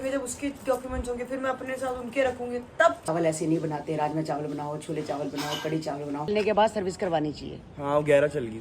जब उसके डॉक्यूमेंट्स होंगे फिर मैं अपने साथ उनके रखूंगी तब। चावल ऐसे नहीं बनाते, राजमा चावल बनाओ, छोले चावल बनाओ, कड़ी चावल बनाओ, लेने के बाद सर्विस करवानी चाहिए। हाँ 11 चल गई।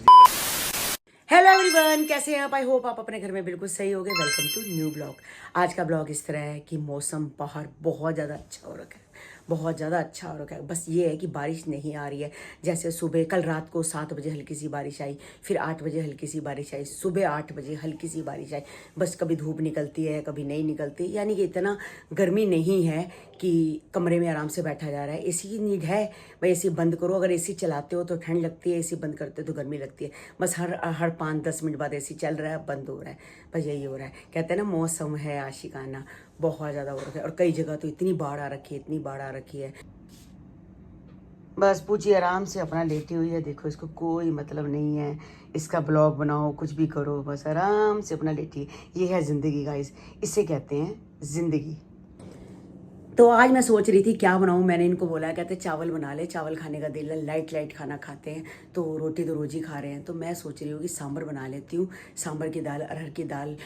हेलो एवरीवन, कैसे हैं आप? आई होप आप अपने घर में बिल्कुल सही होगे। Welcome to new blog. आज का ब्लॉग इस तरह है कि मौसम बाहर बहुत ज़्यादा अच्छा हो रखा है, बहुत ज़्यादा अच्छा हो रखा है। बस ये है कि बारिश नहीं आ रही है। जैसे सुबह कल रात को 7 बजे हल्की सी बारिश आई, फिर 8 बजे हल्की सी बारिश आई, सुबह 8 बजे हल्की सी बारिश आई। बस कभी धूप निकलती है कभी नहीं निकलती, यानी कि इतना गर्मी नहीं है कि कमरे में आराम से बैठा जा रहा है। एसी की नीड है भाई, एसी बंद करो। अगर एसी चलाते हो तो ठंड लगती है, एसी बंद करते हो तो गर्मी लगती है। बस हर 5-10 मिनट बाद एसी चल रहा है, बंद हो रहा है, बस यही हो रहा है। कहते हैं ना मौसम है आशिकाना, बहुत ज़्यादा हो रखा है। और कई जगह तो इतनी बाढ़ आ रखी है, इतनी बाढ़ आ रखी है। बस पूछिए आराम से अपना लेटी हुई है, देखो इसको कोई मतलब नहीं है, इसका ब्लॉग बनाओ कुछ भी करो, बस आराम से अपना लेटी है। ये है ज़िंदगी गाइस, इसे कहते हैं ज़िंदगी। तो आज मैं सोच रही थी क्या बनाऊं। मैंने इनको बोला, कहते चावल बना ले, चावल खाने का दिल है, लाइट लाइट खाना खाते हैं, तो रोटी तो रोज ही खा रहे हैं। तो मैं सोच रही हूँ कि सांभर बना लेती हूँ। सांभर की दाल, अरहर की दाल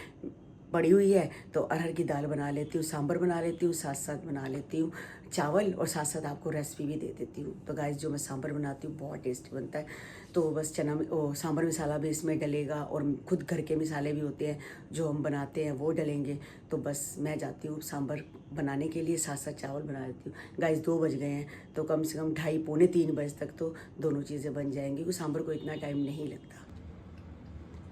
पड़ी हुई है तो अरहर की दाल बना लेती हूँ, सांभर बना लेती हूँ, साथ साथ बना लेती हूँ चावल, और साथ साथ आपको रेसिपी भी दे देती हूँ। तो गाइस जो मैं सांभर बनाती हूँ बहुत टेस्टी बनता है। तो बस चना सांभर मसाला भी इसमें डलेगा, और खुद घर के मसाले भी होते हैं जो हम बनाते हैं वो डलेंगे। तो बस मैं जाती हूँ सांभर बनाने के लिए, साथ साथ चावल बना लेती हूँ। गाइस 2 बज गए हैं, तो कम से कम 2:30 पौने 3 बजे तक तो दोनों चीज़ें बन जाएंगी, क्योंकि सांभर को इतना टाइम नहीं लगता।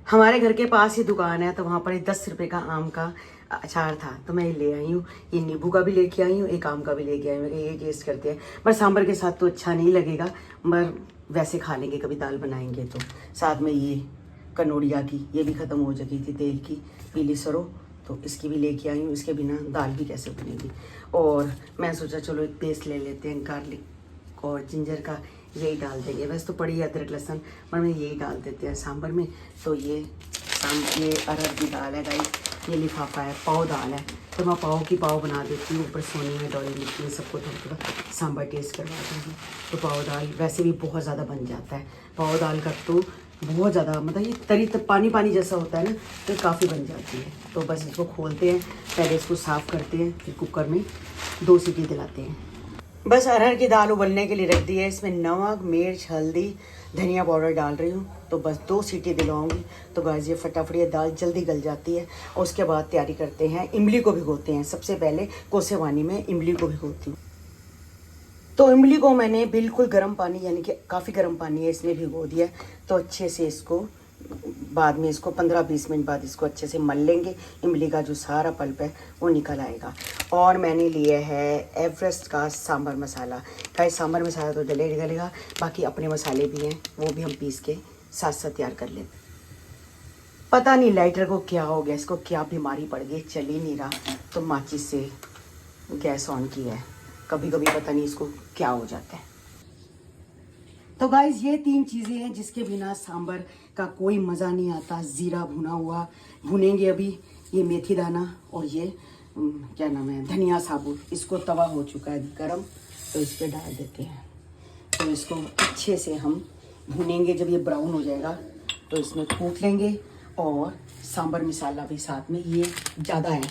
हमारे घर के पास ही दुकान है, तो वहाँ पर 10 रुपये का आम का अचार था, तो मैं ये ले आई हूँ। ये नींबू का भी लेके आई हूँ, एक आम का भी लेके आई हूँ। ये टेस्ट करते हैं, पर सांभर के साथ तो अच्छा नहीं लगेगा, मगर वैसे खा लेंगे कभी दाल बनाएंगे तो। साथ में ये कनोड़िया की, ये भी ख़त्म हो चुकी थी तेल की, पीली सरो, तो इसकी भी लेके आई हूँ। इसके बिना दाल भी कैसे बनेगी। और मैं सोचा चलो एक पेस्ट ले लेते हैं, गार्लिक और जिंजर का, यही डाल देंगे। वैसे तो पड़ी है अदरक लहसुन, पर मैं यही डाल देते हैं सांभर में। तो ये अरहर की दाल है गाइस, ये लिफाफा है, पाव दाल है, तो मैं पाव की पाव बना देती हूँ। ऊपर सोनी में डॉली मिर्ची में सबको थोड़ा थोड़ा सांभर टेस्ट करवा दूँगी। तो पाव दाल वैसे भी बहुत ज़्यादा बन जाता है। पाव दाल का तो बहुत ज़्यादा, मतलब ये तरी पानी पानी जैसा होता है ना, तो काफ़ी बन जाती है। तो बस इसको खोलते हैं, पहले इसको साफ़ करते हैं, फिर कुकर में 2 सीटी दिलाते हैं। बस अरहर की दाल उबलने के लिए रख दी है। इसमें नमक, मिर्च, हल्दी, धनिया पाउडर डाल रही हूँ। तो बस 2 सीटी दिलवाऊंगी, तो गाइस ये फटाफट ये दाल जल्दी गल जाती है। और उसके बाद तैयारी करते हैं, इमली को भिगोते हैं। सबसे पहले कोसे पानी में इमली को भिगोती हूँ। तो इमली को मैंने बिल्कुल गर्म पानी, यानी कि काफ़ी गर्म पानी है, इसमें भिगो दिया। तो अच्छे से इसको बाद में, इसको 15-20 मिनट बाद इसको अच्छे से मल लेंगे। इमली का जो सारा पल्प है वो निकल आएगा। और मैंने लिया है एवरेस्ट का सांभर मसाला। गाइस सांभर मसाला तो डलेगा, बाकी अपने मसाले भी हैं, वो भी हम पीस के साथ साथ तैयार कर लेते। पता नहीं लाइटर को क्या हो गया, इसको क्या बीमारी पड़ गई, चल ही नहीं रहा, तो माचिस से गैस ऑन की है। कभी कभी पता नहीं इसको क्या हो जाता है। तो गाइज ये 3 चीज़ें हैं जिसके बिना सांभर का कोई मज़ा नहीं आता। ज़ीरा भुना हुआ भुनेंगे अभी, ये मेथी दाना, और ये क्या नाम है, धनिया साबुत। इसको तवा हो चुका है गरम, तो इस पर डाल देते हैं। तो इसको अच्छे से हम भुनेंगे। जब ये ब्राउन हो जाएगा तो इसमें कूट लेंगे। और सांभर मसाला भी साथ में, ये ज़्यादा है,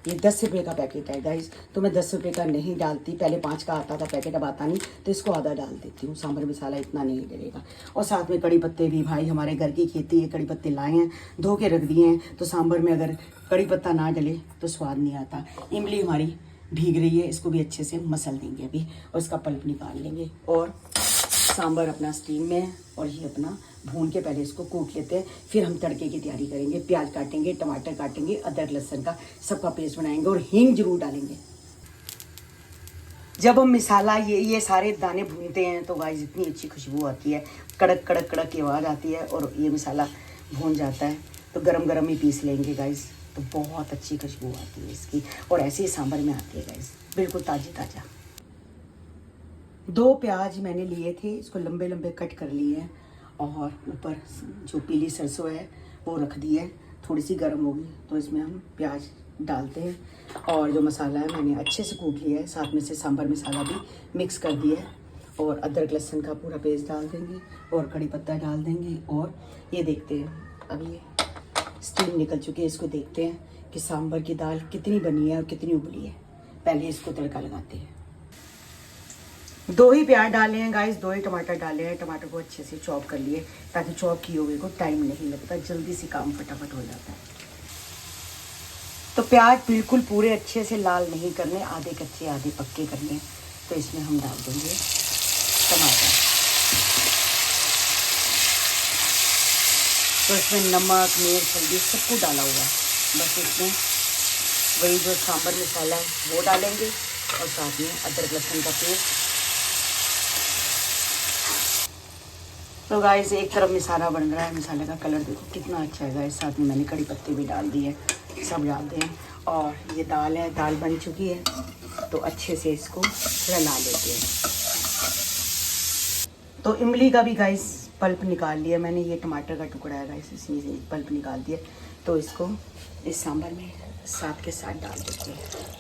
ये 10 रुपये का पैकेट है गाइस, तो मैं 10 रुपये का नहीं डालती। पहले 5 का आता था पैकेट, अब आता नहीं, तो इसको आधा डाल देती हूँ। सांभर मसाला इतना नहीं डलेगा। और साथ में कड़ी पत्ते भी, भाई हमारे घर की खेती है, कड़ी पत्ते लाए हैं, धो के रख दिए हैं। तो सांभर में अगर कड़ी पत्ता ना डले तो स्वाद नहीं आता। इमली हमारी भीग रही है, इसको भी अच्छे से मसल देंगे अभी, और इसका पल्प निकाल लेंगे। और सांभर अपना स्टीम में, और ये अपना भून के पहले इसको कूट लेते हैं। फिर हम तड़के की तैयारी करेंगे, प्याज काटेंगे, टमाटर काटेंगे, अदरक लहसुन का सबका पेस्ट बनाएंगे, और हींग जरूर डालेंगे। जब हम मसाला ये सारे दाने भूनते हैं तो गाइस इतनी अच्छी खुशबू आती है, कड़क कड़क कड़क की आवाज़ आती है, और ये मसाला भून जाता है। तो गरम गरम ही पीस लेंगे गाइस, तो बहुत अच्छी खुशबू आती है इसकी। और ऐसे ही सांभर में आती है गाइस, बिल्कुल ताज़ी ताज़ा। 2 प्याज मैंने लिए थे, इसको लंबे लंबे कट कर लिए हैं। और ऊपर जो पीली सरसों है वो रख दी है, थोड़ी सी गर्म होगी तो इसमें हम प्याज डालते हैं। और जो मसाला है मैंने अच्छे से कूट लिया है, साथ में से सांभर मसाला भी मिक्स कर दिया है। और अदरक लहसुन का पूरा पेस्ट डाल देंगे, और कड़ी पत्ता डाल देंगे। और ये देखते हैं, अब ये स्टीम निकल चुकी है, इसको देखते हैं कि सांभर की दाल कितनी बनी है और कितनी उबली है। पहले इसको तड़का लगाते हैं। 2 ही प्याज डाले हैं गाइस, 2 ही टमाटर डाले हैं। टमाटर को अच्छे से चॉप कर लिए ताकि चॉप किए हुए को टाइम नहीं लगता, जल्दी से काम फटाफट हो जाता है। तो प्याज बिल्कुल पूरे अच्छे से लाल नहीं करने, आधे कच्चे आधे पक्के करने। तो इसमें हम डाल देंगे टमाटर। तो इसमें नमक मिर्च हल्दी सब कुछ डाला हुआ है। बस इसमें वही जो सांभर मसाला है वो डालेंगे और साथ में अदरक लहसुन का पेस्ट। तो गाइस एक तरफ मसाला बन रहा है, मसाले का कलर देखो कितना अच्छा है गाइस। साथ में मैंने कड़ी पत्ते भी डाल दिए, सब डाल दें। और ये दाल है, दाल बन चुकी है तो अच्छे से इसको रला लेते हैं। तो इमली का भी गाइस पल्प निकाल लिया मैंने, ये टमाटर का टुकड़ा है गाइस, इसमें से पल्प निकाल दिया। तो इसको इस सांभर में साथ के साथ डाल देते हैं।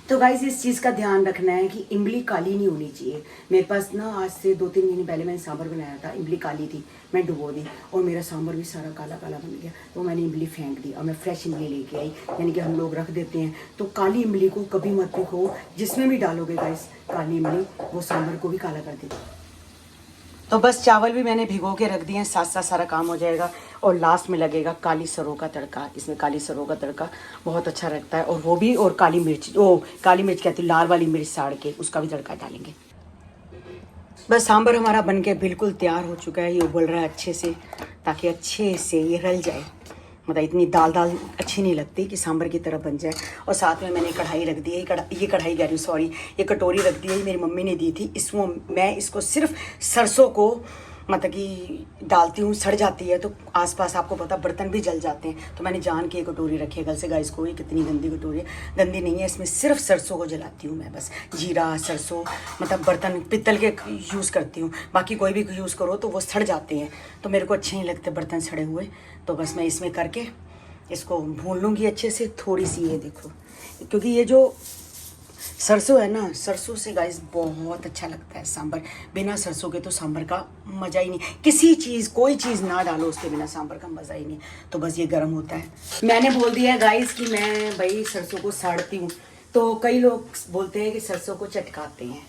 तो गाइस इस चीज़ का ध्यान रखना है कि इमली काली नहीं होनी चाहिए। मेरे पास ना आज से 2-3 महीने पहले मैंने सांभर बनाया था, इमली काली थी, मैं डुबो दी और मेरा सांभर भी सारा काला काला बन गया। तो मैंने इमली फेंक दी और मैं फ्रेश इमली लेके आई, यानी कि हम लोग रख देते हैं। तो काली इमली को कभी मत रखो, जिसमें भी डालोगे गाइस काली इमली, वो सांभर को भी काला कर देती। तो बस चावल भी मैंने भिगो के रख दिए हैं, साथ साथ सारा काम हो जाएगा। और लास्ट में लगेगा काली सरों का तड़का। इसमें काली सरों का तड़का बहुत अच्छा लगता है, और वो भी, और काली मिर्च, काली मिर्च कहती हूँ, लाल वाली मिर्च साड़ के उसका भी तड़का डालेंगे। बस सांभर हमारा बनके बिल्कुल तैयार हो चुका है। ये उबल रहा है अच्छे से, ताकि अच्छे से ये रल जाए। मतलब इतनी दाल अच्छी नहीं लगती कि सांभर की तरह बन जाए। और साथ में मैंने कढ़ाई रख दी है, ये कढ़ाई कह रही हूँ, सॉरी, ये कटोरी रख दी है, मेरी मम्मी ने दी थी। इसमें मैं इसको सिर्फ सरसों को मतलब कि डालती हूँ, सड़ जाती है तो आसपास आपको पता बर्तन भी जल जाते हैं। तो मैंने जान के ये कटोरी रखी है कल से गाइस को। ये कितनी गंदी कटोरी है, गंदी नहीं है, इसमें सिर्फ सरसों को जलाती हूँ मैं, बस जीरा सरसों, मतलब बर्तन पित्तल के यूज़ करती हूँ। बाकी कोई भी यूज़ करो तो वो सड़ जाते हैं, तो मेरे को अच्छे नहीं लगते बर्तन सड़े हुए। तो बस मैं इसमें करके इसको भून लूँगी अच्छे से। थोड़ी सी ये देखो, क्योंकि ये जो सरसों है ना, सरसों से गाइस बहुत अच्छा लगता है सांभर। बिना सरसों के तो सांभर का मज़ा ही नहीं। किसी चीज़, कोई चीज़ ना डालो उसके बिना सांभर का मज़ा ही नहीं। तो बस ये गर्म होता है। मैंने बोल दिया है गाइस कि मैं भाई सरसों को साड़ती हूँ। तो कई लोग बोलते हैं कि सरसों को चटकाते हैं,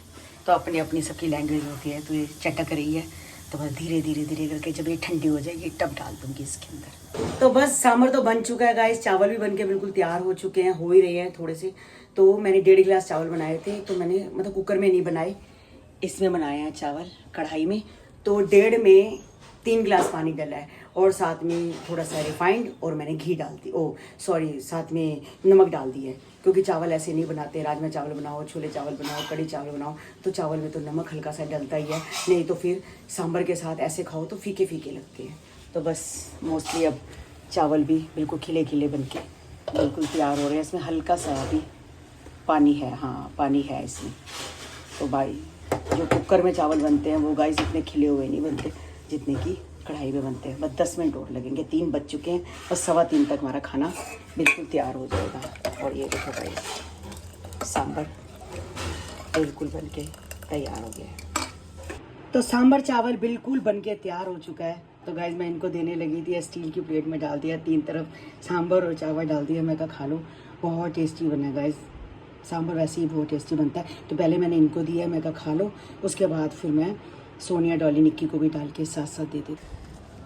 तो अपनी अपनी सबकी लैंग्वेज होती है। तो ये चटक रही है, तो बस धीरे धीरे धीरे करके जब ये ठंडी हो जाएगी तब डाल दूँगी इसके अंदर। तो बस सांभर तो बन चुका है गाइस, चावल भी बन के बिल्कुल तैयार हो चुके हैं, हो ही रहे हैं थोड़े से। तो मैंने 1.5 गिलास चावल बनाए थे, तो मैंने मतलब कुकर में नहीं बनाए, इसमें बनाए हैं चावल कढ़ाई में। तो 1.5 में 3 गिलास पानी डाला है, और साथ में थोड़ा सा रिफाइंड, और मैंने घी डाल दी, साथ में नमक डाल दी है। क्योंकि चावल ऐसे नहीं बनाते, राजमा चावल बनाओ, छोले चावल बनाओ, कड़ी चावल बनाओ, तो चावल में तो नमक हल्का सा डलता ही है, नहीं तो फिर सांभर के साथ ऐसे खाओ तो फीके फीके लगते हैं। तो बस मोस्टली अब चावल भी बिल्कुल खिले खिले बन के बिल्कुल तैयार हो रहे हैं। इसमें हल्का सा अभी पानी है, हाँ पानी है इसमें। तो भाई जो कुकर में चावल बनते हैं वो गाइस इतने खिले हुए नहीं बनते जितने कि कढ़ाई में बनते हैं। बस 10 मिनट और लगेंगे, 3 बज चुके हैं, बस 2:15 तक हमारा खाना बिल्कुल तैयार हो जाएगा। और ये देखो गाइस सांभर बिल्कुल बन के तैयार हो गया है। तो सांभर चावल बिल्कुल बन के तैयार हो चुका है। तो गाइस मैं इनको देने लगी थी, स्टील की प्लेट में डाल दिया, 3 तरफ सांभर और चावल डाल दिया। मैं कहा खा लो, बहुत टेस्टी बना गाइस। सांभर वैसे ही बहुत टेस्टी बनता है। तो पहले मैंने इनको दिया, मैं कहा खा लो, उसके बाद फिर मैं सोनिया डॉली निक्की को भी डाल के साथ साथ दे दी।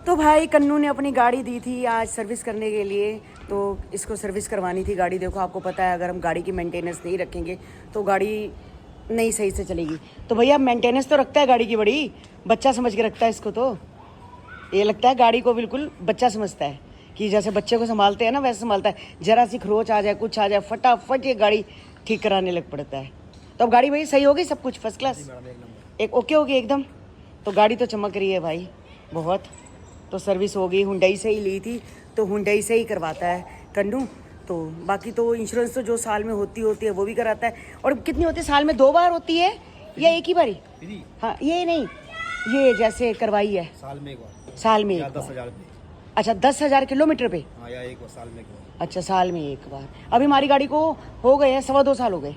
तो भाई कन्नू ने अपनी गाड़ी दी थी आज सर्विस करने के लिए, तो इसको सर्विस करवानी थी गाड़ी। देखो आपको पता है अगर हम गाड़ी की मेंटेनेंस नहीं रखेंगे तो गाड़ी नहीं सही से चलेगी। तो भैया मेंटेनेंस तो रखता है गाड़ी की, बड़ी बच्चा समझ के रखता है इसको। तो ये लगता है गाड़ी को बिल्कुल बच्चा समझता है, कि जैसे बच्चे को संभालते हैं ना वैसे संभालता है। जरा सी खरोच आ जाए, कुछ आ जाए, फटाफट ये गाड़ी ठीक कराने लग पड़ता है। तो अब गाड़ी भाई सही होगी, सब कुछ फर्स्ट क्लास, एक ओके होगी एकदम। तो गाड़ी तो चमक रही है भाई बहुत। तो सर्विस हो गई, हुंडई से ही ली थी, तो हुंडई से ही करवाता है कन्नू। तो बाकी तो इंश्योरेंस तो जो साल में होती है वो भी कराता है। और कितनी होती है साल में, 2 बार होती है या एक ही बारी? हाँ ये नहीं, ये जैसे करवाई है साल में एक बार, साल में एक 10,000 बार। अच्छा 10,000 किलोमीटर पे? हाँ, या एक बार साल में एक बार। अच्छा साल में एक बार। अभी हमारी गाड़ी को हो गए हैं 2.25 साल हो गए,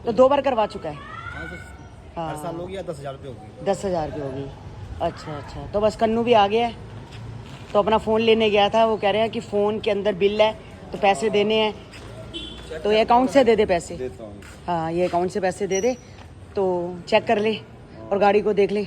तो 2 बार करवा चुका है। हाँ, हर साल होगी या 10,000 रुपये होगी? 10,000 की होगी। अच्छा। तो बस कन्नू भी आ गया है। तो अपना फ़ोन लेने गया था, वो कह रहे हैं कि फ़ोन के अंदर बिल है तो पैसे देने हैं तो ये अकाउंट से दे दे पैसे। देता हूँ। हाँ ये अकाउंट से पैसे दे दे तो चेक कर ले और गाड़ी को देख ले।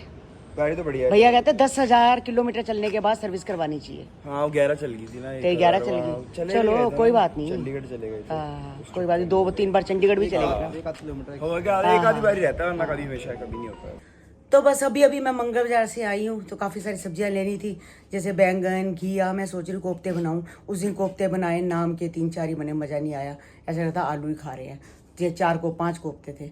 गाड़ी तो बढ़िया है। भैया कहते 10,000 किलोमीटर चलने के बाद सर्विस करवानी चाहिए। हाँ 11 चल गई थी ना। कहीं 11 चल गई, चलो कोई बात नहीं। चंडीगढ़ चले गए थे। कोई बात नहीं, 2-3 बार चंडीगढ़ भी चलेगा। एक आध किलोमीटर हो गया, एक आधी बारी रहता है वरना कभी हमेशा कभी नहीं होता है। तो बस अभी मैं मंगल बाजार से आई हूँ तो काफ़ी सारी सब्जियां लेनी थी, जैसे बैंगन, घिया। मैं सोच रही हूँ कोफ्ते बनाऊँ। उस दिन कोफ्ते बनाए, नाम के 3-4 ही बने, मज़ा नहीं आया। ऐसा लगता आलू ही खा रहे हैं। ये 5 कोफ्ते थे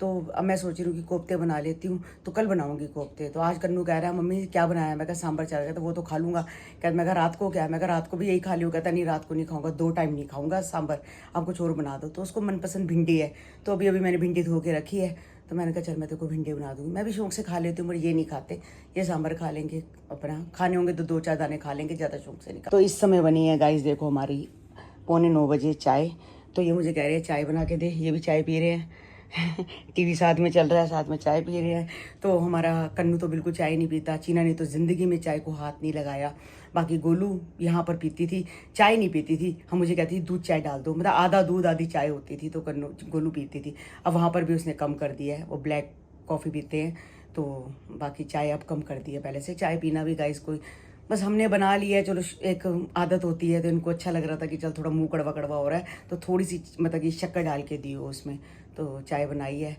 तो अब मैं सोच रही हूँ कि कोफ्ते बना लेती हूँ। तो कल बनाऊंगी कोफ्ते। तो आज कन्नू कह रहा है मम्मी क्या बनाया। मैं कहा सांभर चावल। तो वो तो खा लूँगा। कहता मैं कहा रात को क्या। मैं कहा रात को भी यही खा लियो। कहता नहीं रात को नहीं खाऊंगा, 2 टाइम नहीं खाऊंगा सांभर, आप कुछ और बना दो। तो उसको मनपसंद भिंडी है तो अभी मैंने भिंडी धो के रखी है। तो मैंने कहा चल मैं तेरे को भिंडी बना दूँगी। मैं भी शौक से खा लेती हूँ, ये नहीं खाते। ये सांभर खा लेंगे, अपना खाने होंगे तो 2-4 दाने खा लेंगे, ज़्यादा शौक से नहीं खा। तो इस समय बनी है गाइस देखो हमारी 8:45 बजे चाय। तो ये मुझे कह रहे हैं चाय बना के दे। ये भी चाय पी रहे हैं टीवी साथ में चल रहा है, साथ में चाय पी रहे हैं। तो हमारा कन्नू तो बिल्कुल चाय नहीं पीता। चीना ने तो ज़िंदगी में चाय को हाथ नहीं लगाया। बाकी गोलू यहाँ पर पीती थी, चाय नहीं पीती थी। हम मुझे कहती थी दूध चाय डाल दो, मतलब आधा दूध आधी चाय होती थी। तो गोलू पीती थी। अब वहाँ पर भी उसने कम कर दिया है, वो ब्लैक कॉफ़ी पीते हैं। तो बाकी चाय अब कम कर दी है। पहले से चाय पीना भी गाइस कोई बस हमने बना लिया है, चलो एक आदत होती है। तो इनको अच्छा लग रहा था कि चल थोड़ा मुंह कड़वा कड़वा हो रहा है तो थोड़ी सी मतलब कि शक्कर डाल के दियो उसमें। तो चाय बनाई है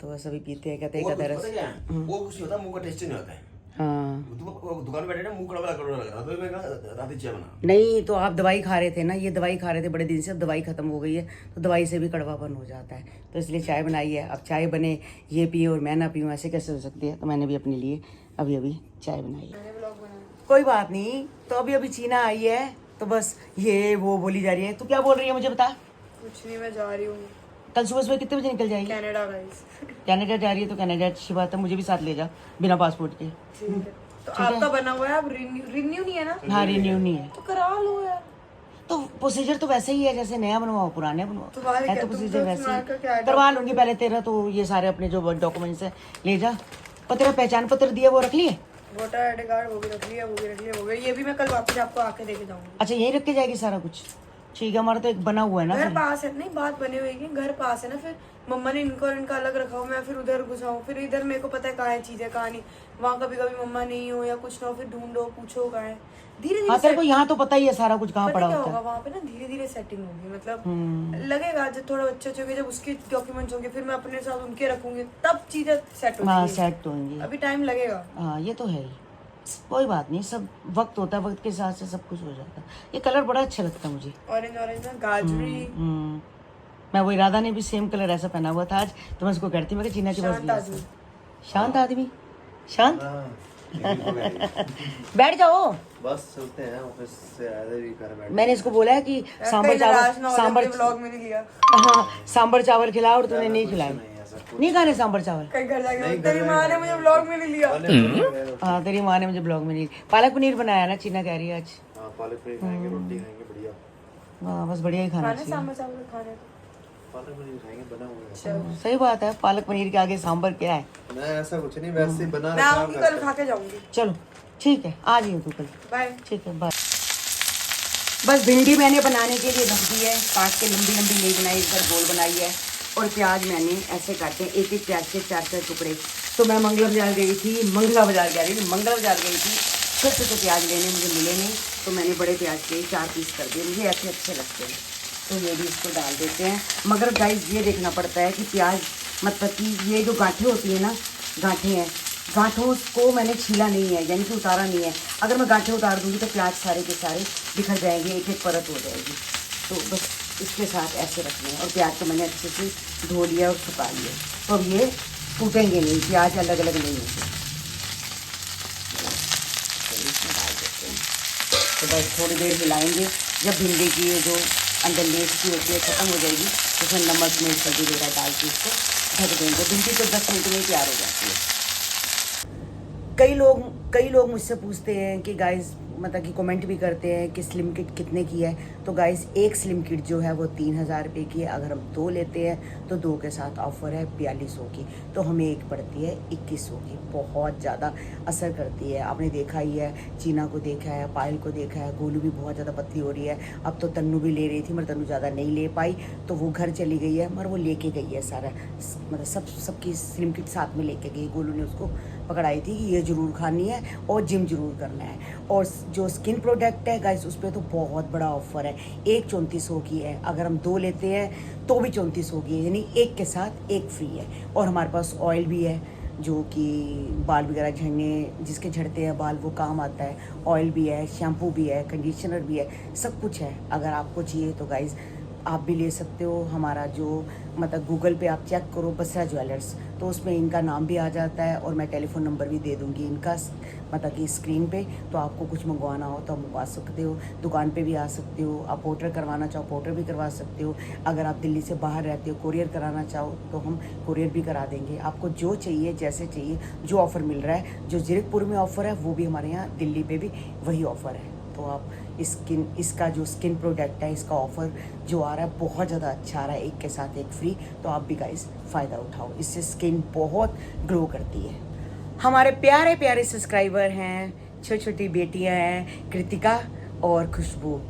तो बस अभी पीते हैं। कहते हैं वो कुछ होता है, मुंह का टेस्ट नहीं होता है। हाँ दुकान बैठे ना मुंह कड़वा लग रहा तो मैं कहा रात चाय बना। नहीं तो आप दवाई खा रहे थे ना, ये दवाई खा रहे थे बड़े दिन से। अब दवाई खत्म हो गई है तो दवाई से भी कड़वापन हो जाता है। तो इसलिए चाय बनाई है। अब चाय बने ये पिए और मैं ना पीऊँ, ऐसे कैसे हो सकती है। तो मैंने भी अपने लिए अभी चाय बनाई है। कोई बात नहीं। तो अभी चीना आई है तो बस ये वो बोली जा रही है। तू क्या बोल रही है मुझे बता। कुछ नहीं, मैं जा रही हूँ कल सुबह कितने बजे निकल जाएगी। Canada guys. कनाडा जा रही है तो कनाडा अच्छी बात है, मुझे भी साथ ले जा बिना पासपोर्ट के। ठीक है तो आपका बना हुआ है, आप रिन्यू नहीं है ना। हाँ रिन्यू नहीं है तो करा लो यार। तो प्रोसीजर तो वैसे ही है जैसे नया बनवाओ पुराने बनवाओ तुम्हारे है। क्या- तो तुम प्रोसीजर तो वैसे तुम्हारा ही क्या है? करवा लूंगी पहले तेरा। तो ये सारे अपने जो डॉक्यूमेंट्स है ले जा। और तेरा पहचान पत्र दिया वो रख लिए। वोटर आईडी कार्ड वो भी रख लिया, वो भी रख लिया, वो भी। ये भी मैं कल वापस आपको आके देके जाऊंगी। अच्छा यही रख के जाएगी सारा कुछ। ठीक है हमारा तो एक बना हुआ है ना घर फिर। पास है, नहीं बात बनी हुई है, घर पास है ना। फिर मम्मा ने इनको और इनका अलग रखा हो, मैं फिर उधर घुसाऊँ, फिर इधर मेरे को पता है कहाँ है चीजें कहाँ नहीं। वहाँ कभी कभी मम्मा नहीं हो या कुछ ना हो, फिर ढूंढो पूछो कहाँ है। धीरे हाँ धीरे तेरे को यहाँ तो पता ही है सारा कुछ कहाँ पड़ा क्या होता होगा है। वहाँ पे ना, धीरे धीरे सेटिंग होगी। मतलब लगेगा जब थोड़ा बच्चे होंगे, जब उसके डॉक्यूमेंट्स होंगे, फिर मैं अपने साथ उनके रखूंगी, तब चीजें सेट हाँ होंगी। सेट तो होंगी। अभी टाइम लगेगा। हाँ ये तो है ही। कोई बात नहीं, सब वक्त होता है, वक्त के हिसाब से सब कुछ हो जाता है। ये कलर बड़ा अच्छा लगता है मुझे। ऑरेंज ऑरेंज ना, गाजरी। मैं वो इरादा ने भी सेम कलर ऐसा पहना हुआ था आज। तो मैं उसको कहती मैं कि चीना के पास भी ऐसा। शांत आदमी शांत। बैठ जाओ। बस चलते हैं, ऑफिस से आए थे भी घर बैठे। मैंने इसको बोला है कि सांबर चावल व्लॉग में नहीं लिया। हाँ सांबर चावल खिलाओ और तूने नहीं खिलाए। नहीं खाने सांबर चावल। कहीं घर जाके तेरी माँ ने मुझे व्लॉग में नहीं लिया। हाँ तेरी माँ ने मुझे ब्लॉग में नहीं। पालक पनीर बनाया ना चीना कह रही है आज। हाँ पालक पनीर खाएंगे, रोटी खाएंगे बढ़िया। हाँ बस बढ़िया ही खाना खाने चाहिए। सांभर चावल खाने पालक पनीर खाएंगे, बना हुआ है। सही बात है, पालक पनीर के आगे सांबर क्या है। मैं ऐसा कुछ नहीं, वैसे ही बना मैं रखा आऊंगी कल, खा के जाऊंगी। चलो ठीक है आ जाइए तू कल। बाय। ठीक है बाय। बस भिंडी मैंने बनाने के लिए रख दी है, काट के लंबी लंबी नहीं बनाई, इधर गोल बनाई है। और प्याज मैंने ऐसे काटे, एक एक प्याज के 4-4 टुकड़े। तो मैं मंगला बाजार गई थी, मंगला बाजार गई थी, छोटे छोटे प्याज लेने, मुझे मिले नहीं। तो मैंने बड़े प्याज के 4 पीस कर दिए, मुझे ऐसे अच्छे लगते हैं। तो ये भी इसको डाल देते हैं। मगर गाइस ये देखना पड़ता है कि प्याज मतलब कि ये जो गांठें होती है ना, गांठें हैं, गांठों को मैंने छीला नहीं है, यानी कि उतारा नहीं है। अगर मैं गांठें उतार दूंगी तो प्याज सारे के सारे बिखर जाएंगे, एक एक परत हो जाएगी। तो बस इसके साथ ऐसे रखने हैं। और प्याज को मैंने अच्छे से धो लिया और सुखा लिया। तो अब ये टूटेंगे नहीं, प्याज अलग अलग नहीं होते। इसमें डाल देते हैं। तो बस थोड़ी देर हिलाएंगे। जब भिंडी की ये जो अंदर लेस की होती है ख़त्म हो जाएगी तो उसमें नमक मिर्च हल्दी वगैरह डाल के इसको ढक देंगे। भिंडी तो 10 मिनट में ही तैयार हो जाती है। कई लोग मुझसे पूछते हैं कि गाइस मतलब कि कमेंट भी करते हैं कि स्लिम किट कितने की है। तो गाइस एक स्लिम किट जो है वो 3000 रुपये की है। अगर हम 2 लेते हैं तो 2 के साथ ऑफर है 4200 की, तो हमें एक पड़ती है 2100 की। बहुत ज़्यादा असर करती है, आपने देखा ही है, चीना को देखा है, पायल को देखा है, गोलू भी बहुत ज़्यादा पतली हो रही है। अब तो तन्नू भी ले रही थी मगर तन्नू ज़्यादा नहीं ले पाई, तो वो घर चली गई है, मगर वो लेके गई है सारा, मतलब सबकी स्लिम किट साथ में लेके गई। गोलू ने उसको पकड़ाई थी कि ये ज़रूर खानी है और जिम ज़रूर करना है। और जो स्किन प्रोडक्ट है गाइस उस पर तो बहुत बड़ा ऑफर है, एक 3400 की है। अगर हम 2 लेते हैं तो भी 3400 की है, यानी एक के साथ एक फ्री है। और हमारे पास ऑयल भी है जो कि बाल वगैरह झड़ने, जिसके झड़ते हैं बाल वो काम आता है। ऑयल भी है, शैम्पू भी है, कंडीशनर भी है, सब कुछ है। अगर आपको चाहिए तो गाइस आप भी ले सकते हो। हमारा जो मतलब गूगल पे आप चेक करो बसरा ज्वेलर्स, तो उसमें इनका नाम भी आ जाता है और मैं टेलीफोन नंबर भी दे दूँगी इनका, मतलब कि स्क्रीन पे। तो आपको कुछ मंगवाना हो तो आप मंगवा सकते हो, दुकान पे भी आ सकते हो। आप पोर्टर करवाना चाहो पोर्टर भी करवा सकते हो। अगर आप दिल्ली से बाहर रहते हो कोरियर कराना चाहो तो हम कोरियर भी करा देंगे। आपको जो चाहिए जैसे चाहिए, जो ऑफ़र मिल रहा है, जो जीरकपुर में ऑफ़र है वो भी हमारे यहाँ दिल्ली पे भी वही ऑफ़र है। तो आप इसका जो स्किन प्रोडक्ट है, इसका ऑफ़र जो आ रहा है बहुत ज़्यादा अच्छा आ रहा है, एक के साथ एक फ्री। तो आप भी गाइस फ़ायदा उठाओ, इससे स्किन बहुत ग्लो करती है। हमारे प्यारे प्यारे सब्सक्राइबर हैं, छोटी छोटी बेटियां हैं, कृतिका और खुशबू,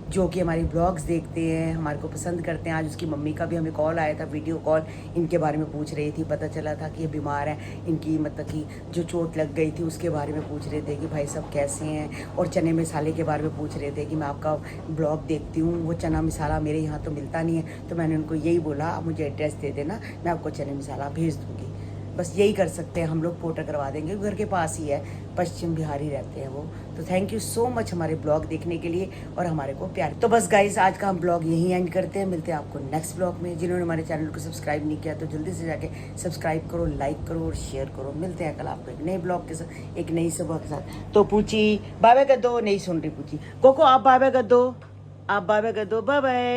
जो कि हमारी ब्लॉग्स देखते हैं, हमारे को पसंद करते हैं। आज उसकी मम्मी का भी हमें कॉल आया था, वीडियो कॉल, इनके बारे में पूछ रही थी। पता चला था कि ये बीमार है, इनकी मतलब कि जो चोट लग गई थी उसके बारे में पूछ रहे थे कि भाई सब कैसे हैं। और चने मसाले के बारे में पूछ रहे थे कि मैं आपका ब्लॉग देखती हूँ, वो चना मसाला मेरे यहाँ तो मिलता नहीं है। तो मैंने उनको यही बोला, आप मुझे एड्रेस दे देना, मैं आपको चने मसाला भेज दूँगी। बस यही कर सकते हैं हम लोग, पोर्टर करवा देंगे, घर के पास ही है, पश्चिम बिहार ही रहते हैं वो। तो थैंक यू सो मच हमारे ब्लॉग देखने के लिए और हमारे को प्यार। तो बस गाइस आज का हम ब्लॉग यहीं एंड करते हैं, मिलते हैं आपको नेक्स्ट ब्लॉग में। जिन्होंने हमारे चैनल को सब्सक्राइब नहीं किया तो जल्दी से जाके सब्सक्राइब करो, लाइक करो और शेयर करो। मिलते हैं कल आपको एक नए ब्लॉग के साथ, एक नई सुबह के साथ। तो पूछी बाय बाय कर दो, नहीं सुन रही पूछी, कोको आप बाय बाय कर दो, आप बाय बाय कर दो, बाय बाय।